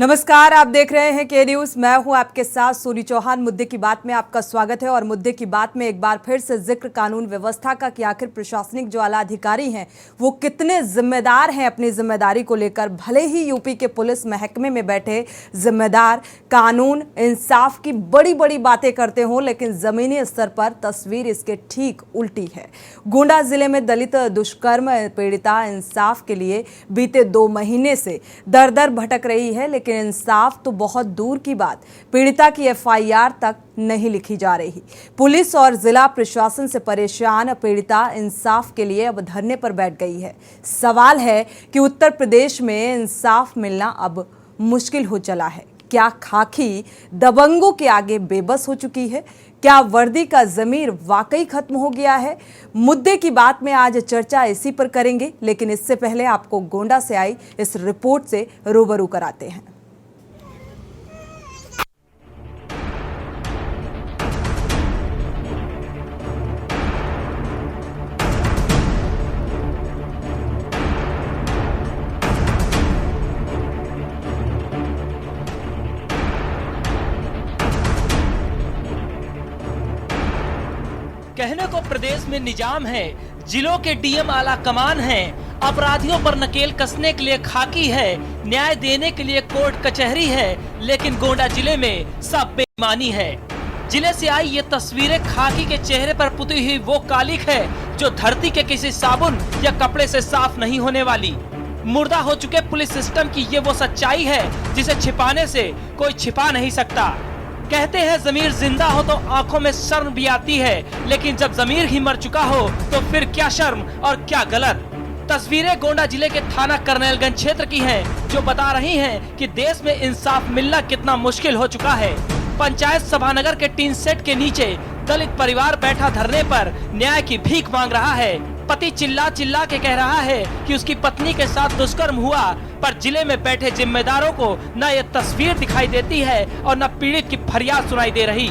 नमस्कार, आप देख रहे हैं के न्यूज। मैं हूं आपके साथ सोनी चौहान। मुद्दे की बात में आपका स्वागत है। और मुद्दे की बात में एक बार फिर से जिक्र कानून व्यवस्था का कि आखिर प्रशासनिक जो आला अधिकारी हैं वो कितने जिम्मेदार हैं अपनी जिम्मेदारी को लेकर। भले ही यूपी के पुलिस महकमे में बैठे जिम्मेदार कानून इंसाफ की बड़ी बड़ी बातें करते हों, लेकिन जमीनी स्तर पर तस्वीर इसके ठीक उल्टी है। गोंडा जिले में दलित दुष्कर्म पीड़िता इंसाफ के लिए बीते 2 महीने से दर दर भटक रही है, लेकिन इंसाफ तो बहुत दूर की बात, पीड़िता की एफआईआर तक नहीं लिखी जा रही। पुलिस और जिला प्रशासन से परेशान पीड़िता इंसाफ के लिए अब धरने पर बैठ गई है। सवाल है कि उत्तर प्रदेश में इंसाफ मिलना अब मुश्किल हो चला है। क्या खाकी दबंगों के आगे बेबस हो चुकी है? क्या वर्दी का ज़मीर वाकई खत्म हो गया है? मुद्दे की बात में आज चर्चा इसी पर करेंगे, लेकिन इससे पहले आपको गोंडा से आई इस रिपोर्ट से रूबरू कराते हैं। कहने को प्रदेश में निजाम है, जिलों के डीएम आला कमान हैं, अपराधियों पर नकेल कसने के लिए खाकी है, न्याय देने के लिए कोर्ट कचहरी है, लेकिन गोंडा जिले में सब बेईमानी है। जिले से आई ये तस्वीरें खाकी के चेहरे पर पुती हुई वो कालिक है जो धरती के किसी साबुन या कपड़े से साफ नहीं होने वाली। मुर्दा हो चुके पुलिस सिस्टम की ये वो सच्चाई है जिसे छिपाने से कोई छिपा नहीं सकता। कहते हैं जमीर जिंदा हो तो आंखों में शर्म भी आती है, लेकिन जब जमीर ही मर चुका हो तो फिर क्या शर्म और क्या गलत। तस्वीरें गोंडा जिले के थाना करनेलगंज क्षेत्र की हैं, जो बता रही हैं कि देश में इंसाफ मिलना कितना मुश्किल हो चुका है। पंचायत सभानगर के टीन सेट के नीचे दलित परिवार बैठा धरने पर न्याय की भीख मांग रहा है। पति चिल्ला चिल्ला के कह रहा है कि उसकी पत्नी के साथ दुष्कर्म हुआ, पर जिले में बैठे जिम्मेदारों को न ये तस्वीर दिखाई देती है और न पीड़ित की फरियाद सुनाई दे रही।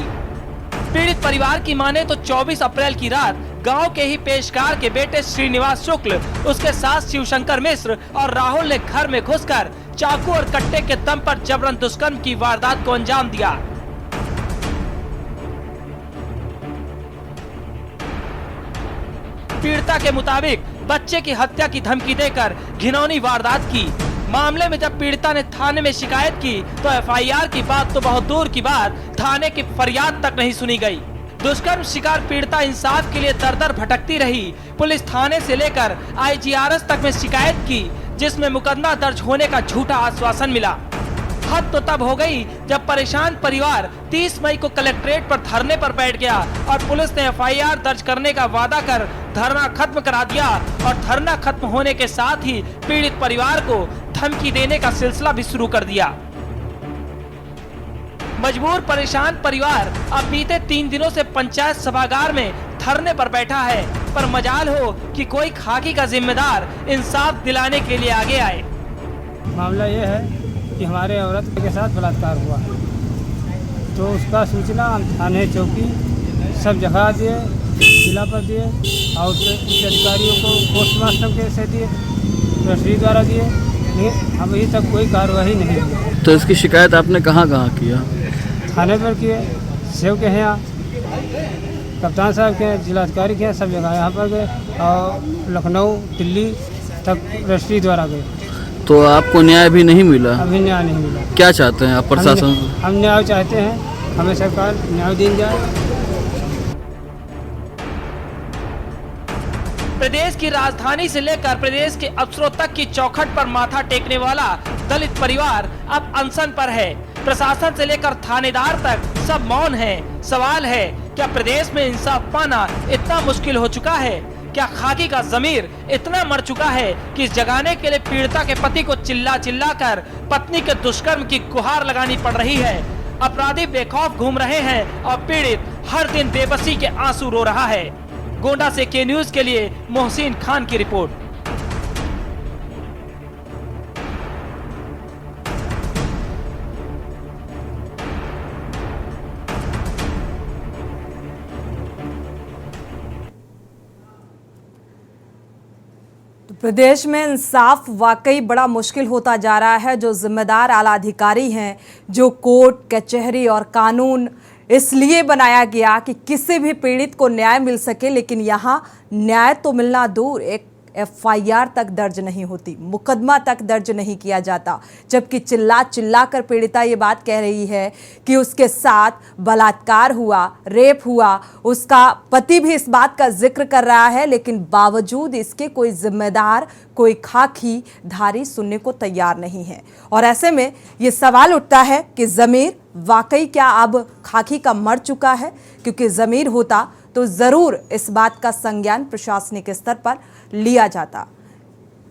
पीड़ित परिवार की माने तो 24 अप्रैल की रात गांव के ही पेशकार के बेटे श्रीनिवास शुक्ल, उसके सास शिवशंकर मिश्र और राहुल ने घर में घुसकर चाकू और कट्टे के दम पर जबरन दुष्कर्म की वारदात को अंजाम दिया। पीड़िता के मुताबिक बच्चे की हत्या की धमकी देकर घिनौनी वारदात की। मामले में जब पीड़िता ने थाने में शिकायत की तो एफआईआर की बात तो बहुत दूर की बात, थाने की फरियाद तक नहीं सुनी गई। दुष्कर्म शिकार पीड़िता इंसाफ के लिए दर दर भटकती रही। पुलिस थाने से लेकर आईजीआरएस तक में शिकायत की, जिसमें मुकदमा दर्ज होने का झूठा आश्वासन मिला। हद तो तब हो गई जब परेशान परिवार 30 मई को कलेक्ट्रेट पर धरने पर बैठ गया और पुलिस ने एफआईआर दर्ज करने का वादा कर धरना खत्म करा दिया। और धरना खत्म होने के साथ ही पीड़ित परिवार को धमकी देने का सिलसिला भी शुरू कर दिया। मजबूर परेशान परिवार अब बीते 3 दिनों से पंचायत सभागार में धरने पर बैठा है, पर मजाल हो कि कोई खाकी का जिम्मेदार इंसाफ दिलाने के लिए आगे आए। मामला ये है कि हमारे औरत के साथ बलात्कार हुआ, तो उसका सूचना थाने चौकी सब जगह दिए, जिला पर दिए और उच्च अधिकारियों को पोस्टमास्टर के से दिए, ट्रस्टी द्वारा दिए, लेकिन अभी तक कोई कार्रवाई नहीं हुई। तो इसकी शिकायत आपने कहाँ किया? थाने पर किए, सेव के हैं, कप्तान साहब के, जिलाधिकारी के, सब जगह यहाँ पर गए और लखनऊ दिल्ली तक ट्रस्टी द्वारा गए। तो आपको न्याय भी नहीं मिला? अभी न्याय नहीं मिला। क्या चाहते हैं आप प्रशासन से? हम न्याय चाहते हैं, हमें सरकार न्याय दी जाए। प्रदेश की राजधानी से लेकर प्रदेश के अफसरों तक की चौखट पर माथा टेकने वाला दलित परिवार अब अनशन पर है। प्रशासन से लेकर थानेदार तक सब मौन है। सवाल है, क्या प्रदेश में इंसाफ पाना इतना मुश्किल हो चुका है? क्या खाकी का जमीर इतना मर चुका है कि इस जगाने के लिए पीड़िता के पति को चिल्ला चिल्ला कर पत्नी के दुष्कर्म की गुहार लगानी पड़ रही है? अपराधी बेखौफ घूम रहे हैं और पीड़ित हर दिन बेबसी के आंसू रो रहा है। गोंडा से के न्यूज के लिए मोहसिन खान की रिपोर्ट। प्रदेश में इंसाफ वाकई बड़ा मुश्किल होता जा रहा है। जो जिम्मेदार आला अधिकारी हैं, जो कोर्ट कचहरी और कानून इसलिए बनाया गया कि किसी भी पीड़ित को न्याय मिल सके, लेकिन यहाँ न्याय तो मिलना दूर, एक एफआईआर तक दर्ज नहीं होती, मुकदमा तक दर्ज नहीं किया जाता। जबकि चिल्ला चिल्ला कर पीड़िता ये बात कह रही है कि उसके साथ बलात्कार हुआ, रेप हुआ, उसका पति भी इस बात का जिक्र कर रहा है, लेकिन बावजूद इसके कोई जिम्मेदार, कोई खाकी धारी सुनने को तैयार नहीं है। और ऐसे में ये सवाल उठता है कि ज़मीर वाकई क्या अब खाकी का मर चुका है? क्योंकि ज़मीर होता तो ज़रूर इस बात का संज्ञान प्रशासनिक स्तर पर लिया जाता।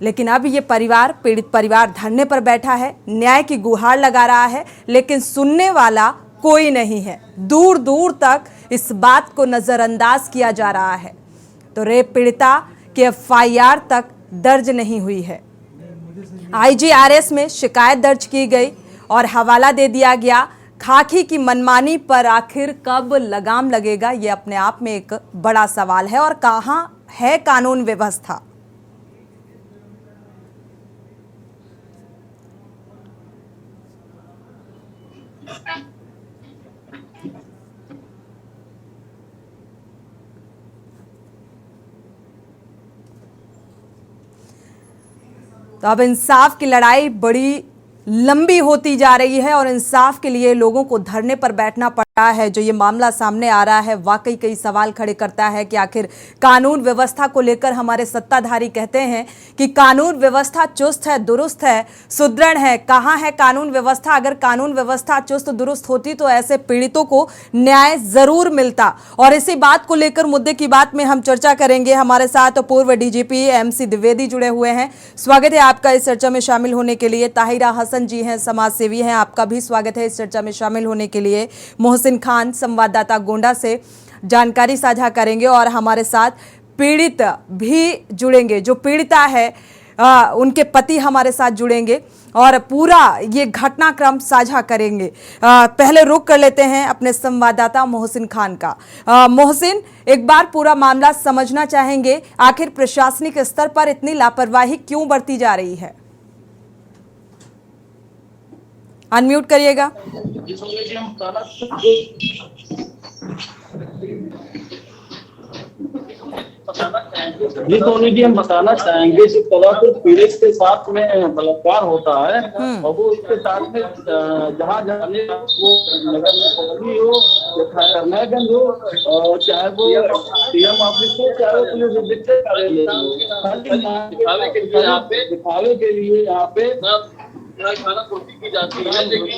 लेकिन अब ये परिवार, पीड़ित परिवार धरने पर बैठा है, न्याय की गुहार लगा रहा है, लेकिन सुनने वाला कोई नहीं है। दूर दूर तक इस बात को नज़रअंदाज किया जा रहा है। तो रेप पीड़िता की एफआईआर तक दर्ज नहीं हुई है। आईजीआरएस में शिकायत दर्ज की गई और हवाला दे दिया गया। खाकी की मनमानी पर आखिर कब लगाम लगेगा, ये अपने आप में एक बड़ा सवाल है। और कहाँ है कानून व्यवस्था? तो अब इंसाफ की लड़ाई बड़ी लंबी होती जा रही है और इंसाफ के लिए लोगों को धरने पर बैठना पड़ रहा है। जो ये मामला सामने आ रहा है वाकई कई सवाल खड़े करता है कि आखिर कानून व्यवस्था को लेकर हमारे सत्ताधारी कहते हैं कि कानून व्यवस्था चुस्त है, दुरुस्त है, सुदृढ़ है। कहाँ है कानून व्यवस्था? अगर कानून व्यवस्था चुस्त दुरुस्त होती तो ऐसे पीड़ितों को न्याय जरूर मिलता। और इसी बात को लेकर मुद्दे की बात में हम चर्चा करेंगे। हमारे साथ पूर्व डीजीपी MC द्विवेदी जुड़े हुए हैं। स्वागत है आपका इस चर्चा में शामिल होने के लिए। ताहिरा हसन जी हैं, समाज सेवी हैं, आपका भी स्वागत है इस चर्चा में शामिल होने के लिए। मोहसिन खान संवाददाता गोंडा से जानकारी साझा करेंगे और हमारे साथ पीड़ित भी जुड़ेंगे। जो पीड़िता है उनके पति हमारे साथ जुड़ेंगे और पूरा ये घटनाक्रम साझा करेंगे। पहले रुक कर लेते हैं अपने संवाददाता मोहसिन खान का। मोहसिन, एक बार पूरा मामला समझना चाहेंगे, आखिर प्रशासनिक स्तर पर इतनी लापरवाही क्यों बरती जा रही है? अनम्यूट करिएगा। जी सोनी जी, हम बताना चाहेंगे कि कलापुर पीड़ित के साथ में बलात्कार होता है और वो उसके साथ में जहाँ जाने वो नगर में पहुंची हो, करनागंज हो, चाहे वो CM ऑफिस हो, चाहे वो पुलिस अधीक्षक कार्यालय हो, दिखावे के लिए यहाँ पे खाना पूर्ति की जाती है, लेकिन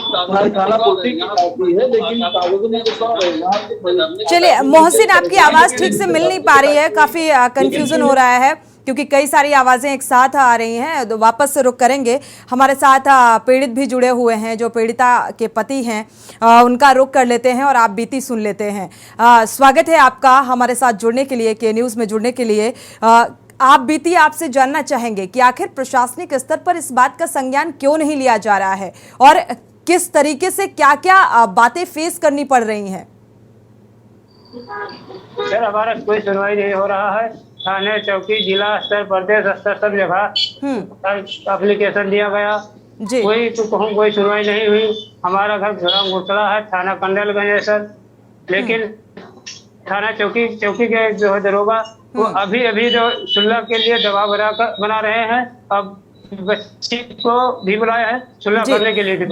चलिए मोहसिन, आपकी आवाज ठीक से मिल नहीं पा रही है, काफी कंफ्यूजन हो रहा है क्योंकि कई सारी आवाजें एक साथ आ रही हैं। तो वापस से रुक करेंगे। हमारे साथ पीड़ित भी जुड़े हुए हैं, जो पीड़िता के पति हैं, उनका रुक कर लेते हैं और आप बीती सुन लेते हैं। स्वागत है आपका हमारे साथ जुड़ने के लिए, के न्यूज़ में जुड़ने के लिए। आप बीती, आपसे जानना चाहेंगे कि आखिर प्रशासनिक स्तर पर इस बात का संज्ञान क्यों नहीं लिया जा रहा है और किस तरीके से क्या क्या बातें फेस करनी पड़ रही हैं? सर, हमारा कोई सुनवाई नहीं हो रहा है। थाने, चौकी, जिला स्तर, प्रदेश स्तर, सब जगह एप्लीकेशन दिया गया, कोई सुनवाई नहीं हुई। हमारा घर घुसड़ा है, थाना कंडलगंज है सर, लेकिन थाना चौकी के जो है दरोगा वो अभी जो सुलह के लिए दबाव बना रहे हैं। अब बच्ची को भी बुलाया है सुलह करने के लिए भी।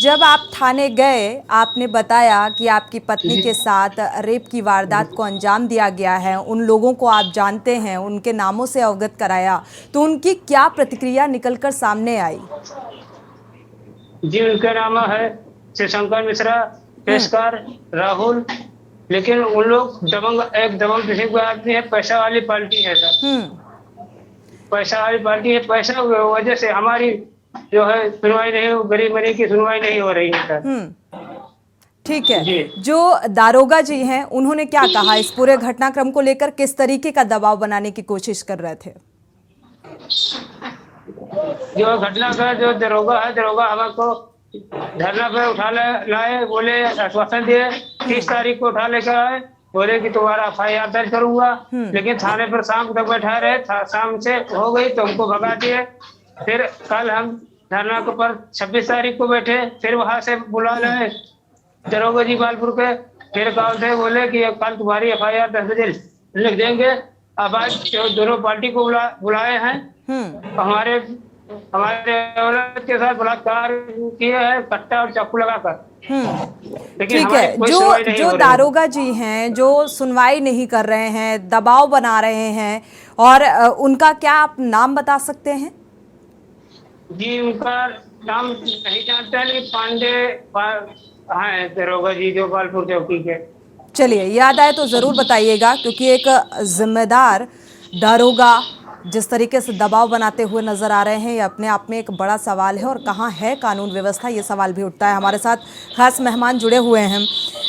जब आप थाने गए, आपने बताया कि आपकी पत्नी के साथ रेप की वारदात को अंजाम दिया गया है, उन लोगों को आप जानते हैं, उनके नामों से अवगत कराया, तो उनकी क्या प्रतिक्रिया निकलकर सामने आई? जी, उनका नाम है शिवशंकर मिश्रा, पेशकार राहुल, लेकिन उन लोग दबंग किसी को आदमी है, पैसा वाली पार्टी है सर। पैसा वाली पार्टी है, पैसा वजह से हमारी जो है सुनवाई नहीं, गरीब मरीब की सुनवाई नहीं हो रही है सर। ठीक है। जो दारोगा जी हैं, उन्होंने क्या कहा इस पूरे घटनाक्रम को लेकर? किस तरीके का दबाव बनाने की कोशिश कर रहे थे? जो घटना का जो दरोगा हमको धरना पे उठा लाए, बोले आश्वासन दिए 30 तारीख को उठा लेकर आए बोले कि तुम्हारा FIR दर्ज करूंगा, लेकिन थाने पर शाम तक बैठा रहे। शाम से हो गई तो हमको भगा दिए। फिर कल हम धरना के पर 26 तारीख को बैठे, फिर वहां से बुला रहे दरोगा जी बालपुर के। फिर कॉल थे, बोले कि कल तुम्हारी FIR 10 बजे लिख देंगे। अब आज दोनों पार्टी को बुलाए हैं। हमारे औरत के साथ बलात्कार किए हैं, कट्टा और चाकू लगाकर। ठीक है, जो दारोगा जी हैं जो सुनवाई नहीं कर रहे हैं, दबाव बना रहे हैं, और उनका क्या आप नाम बता सकते हैं? जी उनका नाम नहीं जानता, लेकिन पांडे हैं दरोगा जी जो बालपुर चौकी के। चलिए, याद आए तो जरूर बताइएगा, क्योंकि एक जिम्मेदार दारोगा जिस तरीके से दबाव बनाते हुए नजर आ रहे हैं, ये अपने आप में एक बड़ा सवाल है। और कहाँ है कानून व्यवस्था, ये सवाल भी उठता है। हमारे साथ खास मेहमान जुड़े हुए हैं,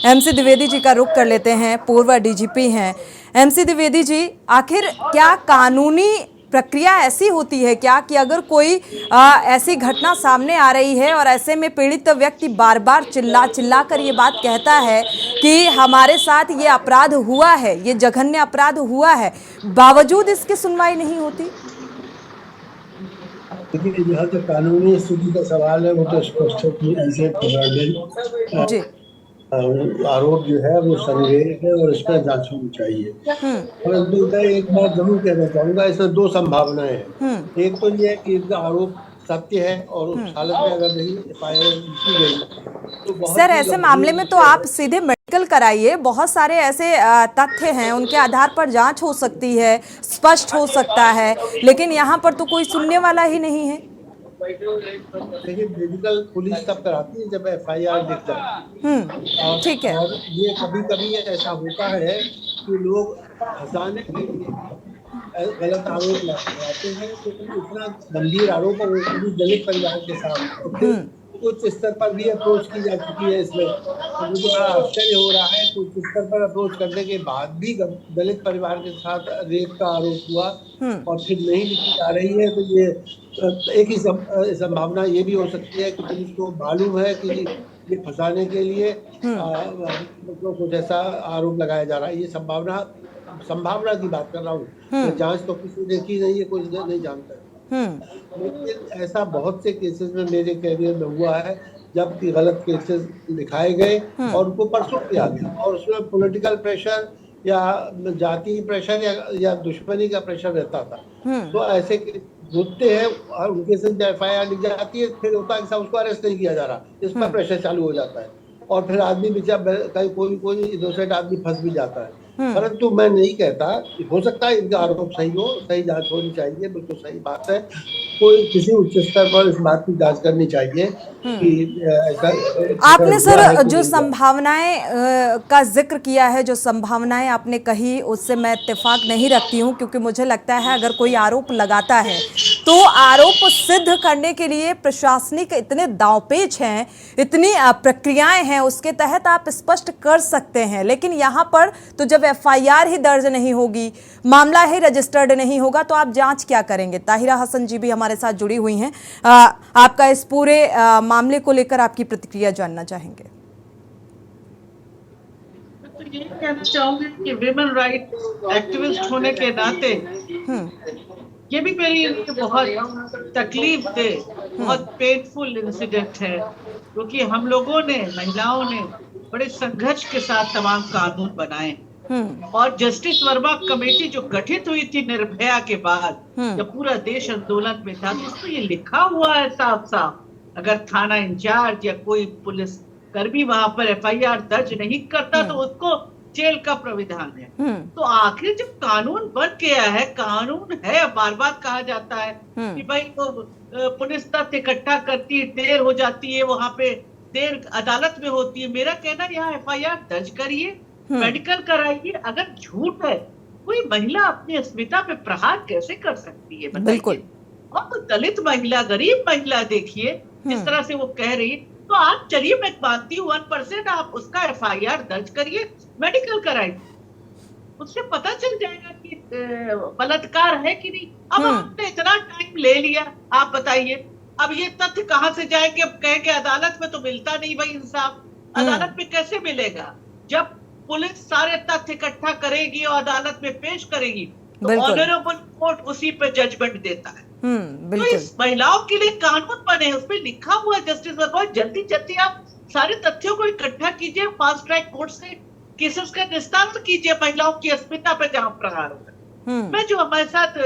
MC द्विवेदी जी का रुख कर लेते हैं, पूर्व DGP हैं। MC द्विवेदी जी, आखिर क्या कानूनी प्रक्रिया ऐसी होती है क्या कि अगर कोई ऐसी घटना सामने आ रही है और ऐसे में पीड़ित व्यक्ति बार बार चिल्ला कर ये बात कहता है कि हमारे साथ ये अपराध हुआ है, ये जघन्य अपराध हुआ है, बावजूद इसकी सुनवाई नहीं होती? देखिए, जहाँ तक कानूनी स्थिति का सवाल है वो तो स्पष्ट है कि ऐसे जी आरोप जो है वो संदेह है और इस पर जांच होनी चाहिए। परंतु मैं एक बात जरूर कहना चाहूंगा, इसमें दो संभावनाएं हैं। एक तो ये है कि इनका आरोप सत्य है और उस हालत में अगर नहीं FIR की गई तो बहुत सर, ऐसे मामले में तो आप सीधे मेडिकल कराइए। बहुत सारे ऐसे तथ्य हैं, उनके आधार पर जांच हो सकती है, स्पष्ट हो सकता है, लेकिन यहाँ पर तो कोई सुनने वाला ही नहीं है। देखिए, मेडिकल पुलिस तब कराती है जब FIR लिख जाए। ठीक है। और ये कभी कभी ऐसा होता है कि लोग फंसाने के लिए गलत आरोप लगाते हैं, क्योंकि इतना गंभीर आरोप है वो भी दलित परिवार के सामने उच्च स्तर पर भी अप्रोच की जा चुकी है। इसमें तो मुझे बड़ा आश्चर्य हो रहा है कि उच्च स्तर पर अप्रोच करने के बाद भी दलित परिवार के साथ रेप का आरोप हुआ और फिर नहीं लिखी जा रही है। तो ये एक ही संभावना ये भी हो सकती है कि पुलिस को मालूम है कि ये फंसाने के लिए मतलब कुछ ऐसा आरोप लगाया जा रहा है। ये संभावना की बात कर रहा हूँ। जांच तो किसी ने की नहीं है, कोई नहीं जानता। लेकिन ऐसा बहुत से केसेस में मेरे कैरियर में हुआ है जब कि गलत केसेस लिखाए गए और उनको परसों किया गया और उसमें पॉलिटिकल प्रेशर या जाति प्रेशर या दुश्मनी का प्रेशर रहता था। तो ऐसे होते हैं और उनके साथ FIR लिख जाती है, फिर होता है कि उसको अरेस्ट नहीं किया जा रहा, इस पर प्रेशर चालू हो जाता है और फिर आदमी बेचारा कोई इनोसेंट आदमी फंस भी जाता है। परंतु मैं नहीं कहता, हो सकता है इनका आरोप सही हो, सही जांच होनी चाहिए, बिल्कुल सही बात है। कोई किसी उच्च स्तर पर इस बात की जांच करनी चाहिए कि ऐसा आपने सर जो संभावनाएं का जिक्र किया है, जो संभावनाएं आपने कही, उससे मैं इत्तेफाक नहीं रखती हूं, क्योंकि मुझे लगता है अगर कोई आरोप लगाता है तो आरोप सिद्ध करने के लिए प्रशासनिक इतने दांवपेच हैं, इतनी प्रक्रियाएं हैं, उसके तहत आप स्पष्ट कर सकते हैं। लेकिन यहाँ पर तो जब FIR ही दर्ज नहीं होगी, मामला ही रजिस्टर्ड नहीं होगा, तो आप जांच क्या करेंगे? ताहिरा हसन जी भी हमारे साथ जुड़ी हुई हैं। आपका इस पूरे मामले को लेकर आपकी प्रतिक्रिया जानना चाहेंगे। तो यही कहना चाहूंगी कि विमेन राइट एक्टिविस्ट होने के नाते ये भी मेरे लिए बहुत तकलीफ दे, बहुत पेनफुल इंसिडेंट है, क्योंकि हम लोगों ने, महिलाओं ने बड़े संघर्ष के साथ तमाम कानून बनाए और जस्टिस वर्मा कमेटी जो गठित हुई थी निर्भया के बाद, जब पूरा देश आंदोलन में था, तो उसमें ये लिखा हुआ है साफ साफ, अगर थाना इंचार्ज या कोई पुलिस कर्मी वहां पर FIR दर्ज नहीं करता तो उसको जेल का प्राविधान है। तो आखिर जब कानून बन गया है, कानून है, बार बार कहा जाता है कि भाई तो पुलिस तथ्य इकट्ठा करती है, देर हो जाती है, वहां पे देर अदालत में होती है। मेरा कहना यहाँ FIR दर्ज करिए, मेडिकल कराइए। अगर झूठ है, कोई महिला अपनी अस्मिता पे प्रहार कैसे कर सकती है? बिल्कुल। और दलित महिला, गरीब महिला देखिए जिस तरह से वो कह रही है, तो आप चलिए, मैं मानती हूँ 1% आप उसका FIR दर्ज करिए, मेडिकल कराइए, उससे पता चल जाएगा कि बलात्कार है कि नहीं। अब आपने इतना टाइम ले लिया, आप बताइए अब ये तथ्य कहाँ से जाएंगे? अब कहेंगे अदालत में तो मिलता नहीं भाई इंसाफ, अदालत में कैसे मिलेगा? जब पुलिस सारे तथ्य इकट्ठा करेगी और अदालत में पेश करेगी, तो बिल्कुल। ऑनरेबल कोर्ट उसी पे जजमेंट देता है। तो बिल्कुल। इस महिलाओं के लिए कानून बने, उसमें लिखा हुआ है जस्टिस वर्मा, जल्दी जल्दी आप सारे तथ्यों को इकट्ठा कीजिए, फास्ट ट्रैक कोर्ट से केसेस का निस्तारण कीजिए महिलाओं की अस्मिता पे जहां प्रहार होता है। मैं जो हमारे साथ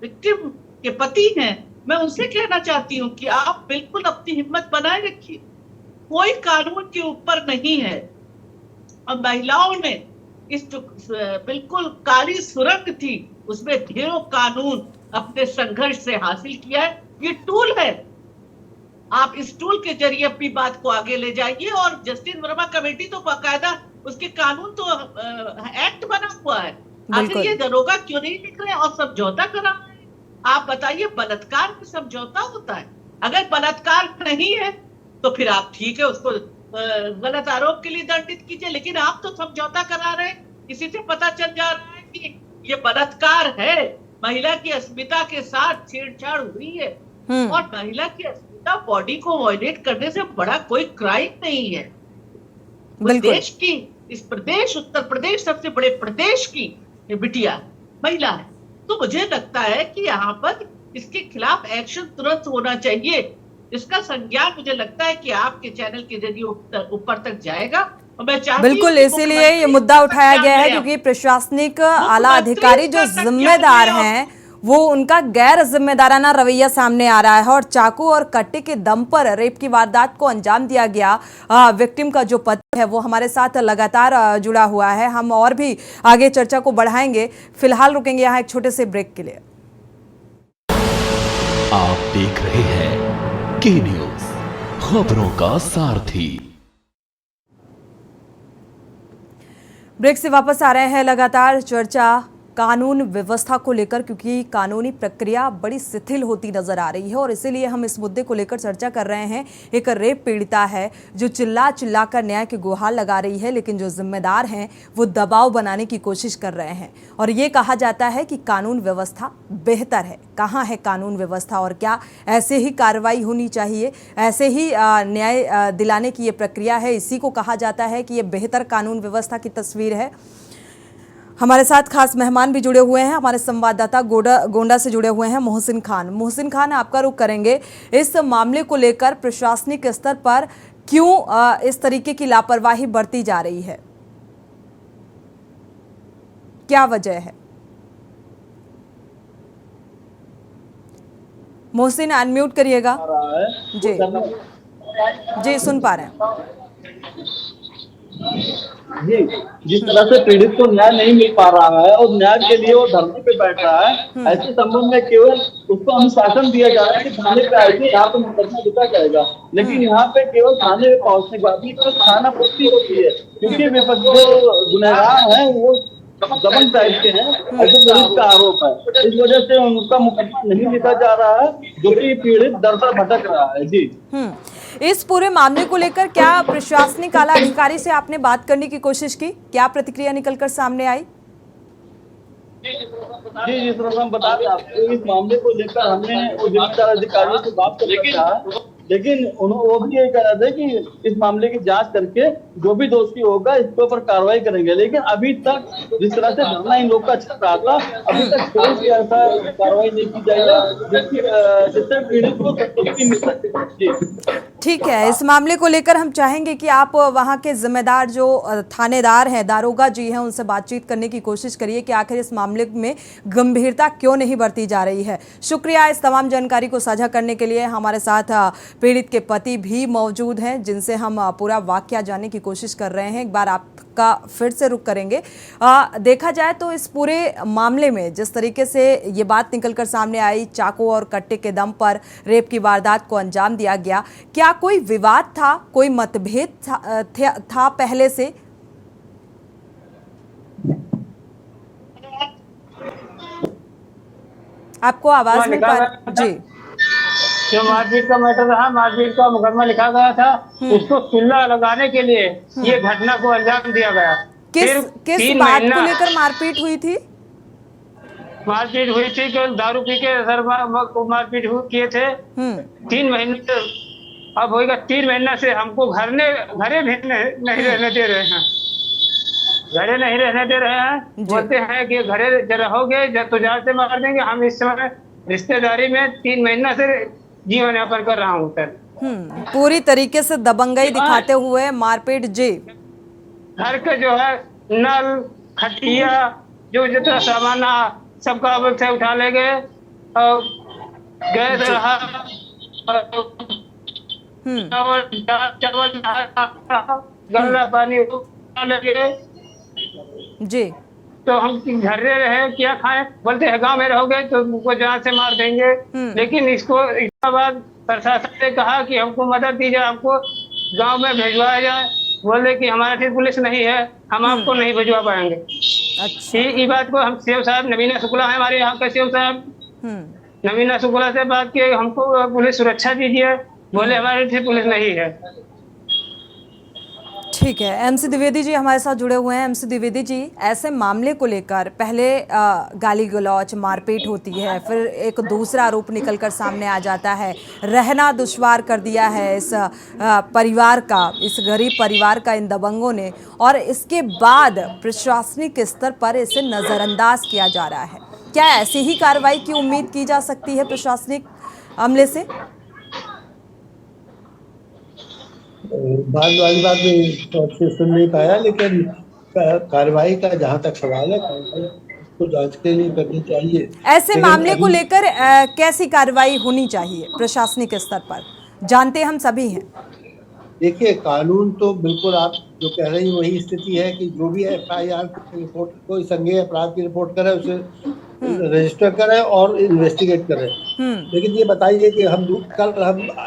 विक्टिम के पति हैं, मैं उनसे कहना चाहती हूँ कि आप बिल्कुल अपनी हिम्मत बनाए रखिए, कोई कानून के ऊपर नहीं है। और महिलाओं ने इस जो बिल्कुल काली सुरंग थी, उसमें ढेरों कानून अपने संघर्ष से हासिल किया है। ये टूल है, आप इस टूल के जरिए अपनी बात को आगे ले जाइए। और जस्टिस वर्मा कमेटी तो बाकायदा उसके कानून तो एक्ट बना हुआ है, आखिर ये दरोगा क्यों नहीं लिख रहे और समझौता करा रहे हैं? आप बताइए, बलात्कार में समझौता होता है? अगर बलात्कार नहीं है तो फिर आप ठीक है, उसको गलत आरोप के लिए दंडित कीजिए, लेकिन आप तो समझौता करा रहे हैं। इसी से पता चल जा रहा है कि ये बलात्कार है, महिला की अस्मिता के साथ छेड़छाड़ हुई है। और महिला की अस्मिता, बॉडी को वायलेट करने से बड़ा कोई क्राइम नहीं है। देश की, इस प्रदेश, उत्तर प्रदेश सबसे बड़े प्रदेश की बिटिया महिला है, तो मुझे लगता है कि यहाँ पर इसके खिलाफ एक्शन तुरंत होना चाहिए। इसका संज्ञान मुझे लगता है कि आपके चैनल के जरिए ऊपर तक जाएगा। और मैं चाहती हूं बिल्कुल, कि इसीलिए ये मुद्दा उठाया गया है क्योंकि प्रशासनिक आला अधिकारी जो जिम्मेदार हैं वो उनका गैर जिम्मेदाराना रवैया सामने आ रहा है और चाकू और कट्टे के दम पर रेप की वारदात को अंजाम दिया गया। विक्टिम का जो पति है वो हमारे साथ लगातार जुड़ा हुआ है। हम और भी आगे चर्चा को बढ़ाएंगे, फिलहाल रुकेंगे यहाँ एक छोटे से ब्रेक के लिए। आप देख रहे हैं के न्यूज, खबरों का सारथी। ब्रेक से वापस आ रहे हैं, लगातार चर्चा कानून व्यवस्था को लेकर, क्योंकि कानूनी प्रक्रिया बड़ी शिथिल होती नजर आ रही है और इसीलिए हम इस मुद्दे को लेकर चर्चा कर रहे हैं। एक रेप पीड़िता है जो चिल्ला चिल्ला कर न्याय की गुहार लगा रही है, लेकिन जो जिम्मेदार हैं वो दबाव बनाने की कोशिश कर रहे हैं और ये कहा जाता है कि कानून व्यवस्था बेहतर है। कहाँ है कानून व्यवस्था और क्या ऐसे ही कार्रवाई होनी चाहिए, ऐसे ही न्याय दिलाने की ये प्रक्रिया है? इसी को कहा जाता है कि ये बेहतर कानून व्यवस्था की तस्वीर है। हमारे साथ खास मेहमान भी जुड़े हुए हैं, हमारे संवाददाता गोंडा से जुड़े हुए हैं मोहसिन खान। मोहसिन खान, आपका रुख करेंगे इस मामले को लेकर प्रशासनिक स्तर पर क्यों इस तरीके की लापरवाही बरती जा रही है, क्या वजह है? मोहसिन, अनम्यूट करिएगा। जी जी, सुन पा रहे हैं जी। जिस तरह से पीड़ित को न्याय नहीं मिल पा रहा है और न्याय के लिए वो धरने पे बैठ रहा है, ऐसे संबंध में केवल उसको अनुशासन दिया जा रहा है कि थाने पे आएगी, यहाँ पे मुकदमा लिखा जाएगा, लेकिन यहाँ पे केवल थाने में पहुंचने के बाद ही तो थाना पुष्टि होती है, क्योंकि जो गुनहगार है वो दबंग टाइप के हैं, ऐसे पुलिस का आरोप है। इस वजह से उनका मुकदमा नहीं लिखा जा रहा है, जो कि पीड़ित दर दर भटक रहा है। जी, इस पूरे मामले को लेकर क्या प्रशासनिक आला अधिकारी से आपने बात करने की कोशिश की? क्या प्रतिक्रिया निकलकर सामने आई? जी जिस तरह हम बता दें आपको, इस मामले को लेकर हमने जिम्मेदार अधिकारियों से बात कर रखा है, लेकिन वो भी यही कह रहे थे कि इस मामले की जांच करके जो भी दोषी होगा इसके ऊपर कार्रवाई करेंगे। लेकिन अभी तक जिस तरह से धरना इन लोग का चल रहा था, अभी तक कोई ऐसा कार्रवाई नहीं की जाएगी जिससे पीड़ित को संतुष्टि मिल सके। ठीक है, इस मामले को लेकर हम चाहेंगे कि आप वहां के जिम्मेदार जो थानेदार हैं, दारोगा जी हैं, उनसे बातचीत करने की कोशिश करिए कि आखिर इस मामले में गंभीरता क्यों नहीं बरती जा रही है। शुक्रिया इस तमाम जानकारी को साझा करने के लिए। हमारे साथ पीड़ित के पति भी मौजूद हैं जिनसे हम पूरा वाकया जानने की कोशिश कर रहे हैं। एक बार आपका फिर से रुख करेंगे। देखा जाए तो इस पूरे मामले में जिस तरीके से ये बात निकलकर सामने आई, चाकू और कट्टे के दम पर रेप की वारदात को अंजाम दिया गया, क्या कोई विवाद था, कोई मतभेद था पहले से? आपको आवाज मिल पा रही? जी, जो मारपीट का मैटर रहा, मारपीट का मुकदमा लिखा गया था, उसको सुल्ला लगाने के लिए ये घटना को अंजाम दिया गया। किस बात को लेकर मारपीट हुई थी? मारपीट हुई थी कि दारू पी के सर मारपीट किए थे। 3 महीने से अब होगा 3 महीना से हमको घरे भी नहीं रहने दे रहे हैं, घरे नहीं रहने दे रहे हैं। बोलते हैं कि घरे रहोगे तो जान से मार देंगे। हम इस समय रिश्तेदारी में 3 महीना से जीवन यापन कर रहा हूँ सर। पूरी तरीके से दबंगई दिखाते हुए मारपीट जी। घर के जो है नल खटिया जो जितना सामान सबका अब से उठा ले गए और गैस रहा चावल गंदा पानी लगे जी। तो हम घरे रहे क्या खाएं? बोलते हैं गांव में रहोगे तो हमको जान से मार देंगे। लेकिन इसको इस्लामाबाद प्रशासन ने कहा कि हमको मदद दी जाए, हमको गांव में भिजवाया जाए। बोले कि हमारे ठीक पुलिस नहीं है, हम आपको नहीं भिजवा पाएंगे। अच्छा। ये बात को हम सीएम साहब नवीना शुक्ला है हमारे यहाँ के सीएम साहब, नवीना शुक्ला से बात की, हमको पुलिस सुरक्षा दीजिए। बोले हमारे ठीक पुलिस नहीं है। ठीक है, एमसी द्विवेदी जी हमारे साथ जुड़े हुए हैं। एमसी द्विवेदी जी, ऐसे मामले को लेकर पहले गाली गलौच मारपीट होती है, फिर एक दूसरा आरोप निकलकर सामने आ जाता है, रहना दुश्वार कर दिया है इस परिवार का, इस गरीब परिवार का इन दबंगों ने, और इसके बाद प्रशासनिक स्तर पर इसे नज़रअंदाज किया जा रहा है। क्या ऐसी ही कार्रवाई की उम्मीद की जा सकती है प्रशासनिक अमले से? बाद वाली बात में तो अच्छे सुन नहीं पाया, लेकिन कार्रवाई का जहाँ तक सवाल है तो जांच के लिए करनी चाहिए। ऐसे मामले को लेकर कैसी कार्रवाई होनी चाहिए प्रशासनिक स्तर पर? जानते हम सभी हैं। देखिए, कानून तो बिल्कुल आप जो कह रही वही स्थिति है कि जो भी FIR रिपोर्ट, कोई संज्ञेय अपराध की रिपोर्ट करे उसे रजिस्टर करें और इन्वेस्टिगेट करें। लेकिन ये बताइए कि हम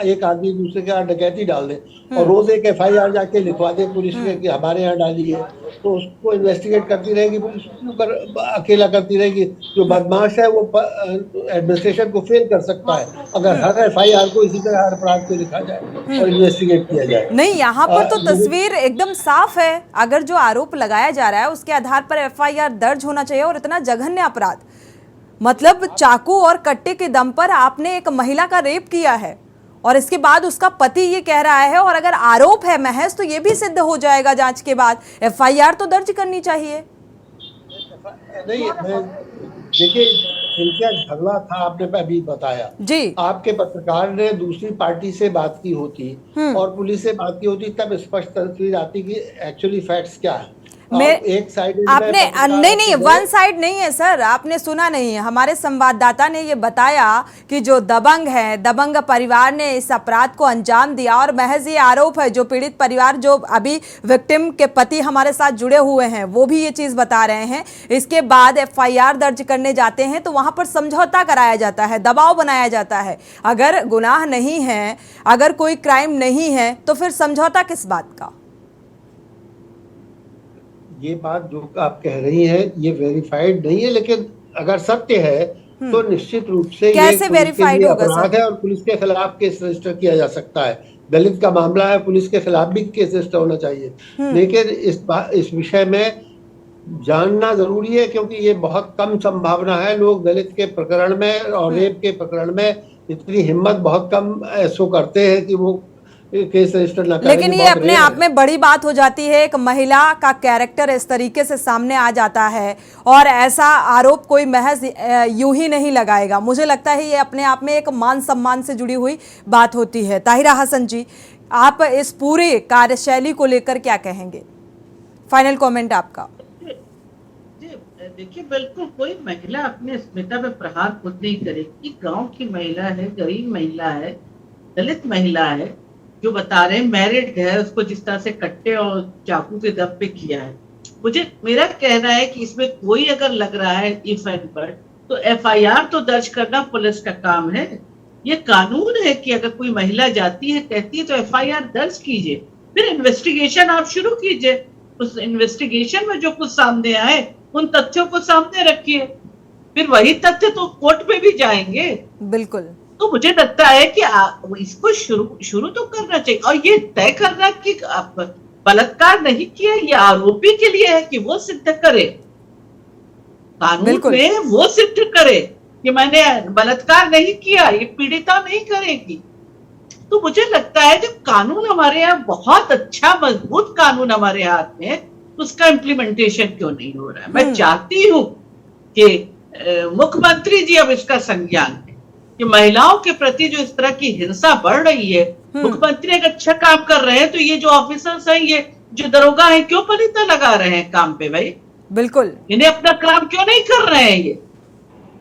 एक आदमी दूसरे के यहाँ डकैती डाल दें और रोज एक FIR जाके लिखवा दें पुलिस के कि हमारे यहाँ डाली है, तो उसको इन्वेस्टिगेट करती रहेगी पुलिस, अकेला करती रहेगी। जो बदमाश है वो एडमिनिस्ट्रेशन को फेल कर सकता है अगर हर FIR को इसी तरह हर अपराध को लिखा जाए और इन्वेस्टिगेट किया जाए। नहीं, यहाँ पर तो तस्वीर एकदम साफ है। अगर जो आरोप लगाया जा रहा है उसके आधार पर FIR दर्ज होना चाहिए, और इतना जघन्य अपराध, मतलब चाकू और कट्टे के दम पर आपने एक महिला का रेप किया है और इसके बाद उसका पति ये कह रहा है, और अगर आरोप है महज तो ये भी सिद्ध हो जाएगा जांच के बाद। FIR तो दर्ज करनी चाहिए। नहीं, देखिए इनका झगड़ा था, आपने अभी बताया जी। आपके पत्रकार ने दूसरी पार्टी से बात की होती और पुलिस से बात की होती, तब स्पष्ट तस्वीर आती कि एक्चुअली फैक्ट्स क्या है। एक साइड आपने नहीं, वन साइड नहीं है सर, आपने सुना नहीं है। हमारे संवाददाता ने ये बताया कि जो दबंग है, दबंग परिवार ने इस अपराध को अंजाम दिया, और महज ये आरोप है। जो पीड़ित परिवार, जो अभी विक्टिम के पति हमारे साथ जुड़े हुए हैं, वो भी ये चीज बता रहे हैं। इसके बाद FIR दर्ज करने जाते हैं तो वहां पर समझौता कराया जाता है, दबाव बनाया जाता है। अगर गुनाह नहीं है, अगर कोई क्राइम नहीं है, तो फिर समझौता किस बात का? ये बात जो आप कह रही हैं ये वेरीफाइड नहीं है, लेकिन अगर सत्य है तो निश्चित रूप से कैसे वेरीफाइड होगा अपराध है और पुलिस के खिलाफ केस रजिस्टर किया जा सकता है। दलित का मामला है, पुलिस के खिलाफ भी केस रजिस्टर होना चाहिए। लेकिन इस विषय में जानना जरूरी है, क्योंकि ये बहुत कम संभावना है। लोग दलित के प्रकरण में और रेप के प्रकरण में इतनी हिम्मत बहुत कम ऐसो करते हैं कि वो केस रजिस्टर ना करें। लेकिन ये अपने आप में बड़ी बात हो जाती है। एक महिला का कैरेक्टर इस तरीके से सामने आ जाता है, और ऐसा आरोप कोई महज यूं ही नहीं लगाएगा। मुझे लगता है ये अपने आप में एक मान सम्मान से जुड़ी हुई बात होती है। ताहिरा हसन जी, आप इस पूरे कार्यशैली को लेकर क्या कहेंगे? फाइनल कमेंट आपका। देखिए, बिल्कुल कोई महिला अपने अस्मिता पे प्रहार खुद नहीं करेगी। गांव की महिला है, गरीब महिला है, दलित महिला है, जो बता रहे हैं मैरिड है, उसको जिस तरह से कट्टे और चाकू के दम पे किया है। मेरा कहना है कि इसमें कोई अगर लग रहा है इफ एंड बट, तो FIR तो दर्ज करना पुलिस का काम है। ये कानून है कि अगर कोई महिला जाती है, कहती है, तो FIR दर्ज कीजिए, फिर इन्वेस्टिगेशन आप शुरू कीजिए। उस इन्वेस्टिगेशन में जो कुछ सामने आए उन तथ्यों को सामने रखिए, फिर वही तथ्य तो कोर्ट में भी जाएंगे। बिल्कुल। तो मुझे लगता है कि इसको शुरू तो करना चाहिए, और ये तय करना कि बलात्कार नहीं किया, ये आरोपी के लिए है कि वो सिद्ध करे, कानून में वो सिद्ध करे कि मैंने बलात्कार नहीं किया। ये पीड़िता नहीं करेगी, तो मुझे लगता है जब कानून हमारे यहाँ बहुत अच्छा मजबूत कानून हमारे हाथ में है, तो उसका इम्प्लीमेंटेशन क्यों नहीं हो रहा है। मैं चाहती हूँ कि मुख्यमंत्री जी अब इसका संज्ञान लें कि महिलाओं के प्रति जो इस तरह की हिंसा बढ़ रही है, मुख्यमंत्री एक अच्छा काम कर रहे हैं, तो ये जो ऑफिसर्स हैं, ये जो दरोगा हैं, क्यों पलीता लगा रहे हैं काम पे भाई? बिल्कुल, इन्हें अपना काम क्यों नहीं कर रहे हैं ये?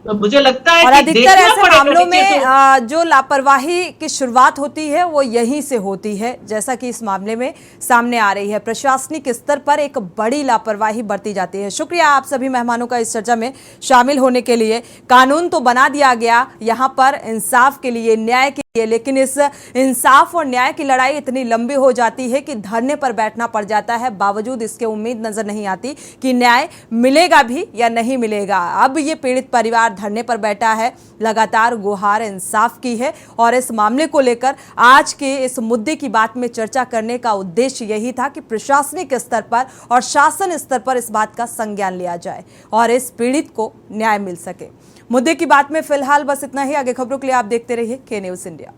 तो मुझे लगता है और कि अधिकतर ऐसे मामलों में जो लापरवाही की शुरुआत होती है वो यहीं से होती है, जैसा कि इस मामले में सामने आ रही है। प्रशासनिक स्तर पर एक बड़ी लापरवाही बरती जाती है। शुक्रिया आप सभी मेहमानों का इस चर्चा में शामिल होने के लिए। कानून तो बना दिया गया यहाँ पर इंसाफ के लिए, न्याय के लिए, लेकिन इस इंसाफ और न्याय की लड़ाई इतनी लंबी हो जाती है कि धरने पर बैठना पड़ जाता है। बावजूद इसके उम्मीद नजर नहीं आती कि न्याय मिलेगा भी या नहीं मिलेगा। अब ये पीड़ित परिवार धरने पर बैठा है, लगातार गुहार इंसाफ की है, और इस मामले को लेकर आज के इस मुद्दे की बात में चर्चा करने का उद्देश्य यही था कि प्रशासनिक स्तर पर और शासन स्तर पर इस बात का संज्ञान लिया जाए और इस पीड़ित को न्याय मिल सके। मुद्दे की बात में फिलहाल बस इतना ही। आगे खबरों के लिए आप देखते रहिए के न्यूज़ इंडिया।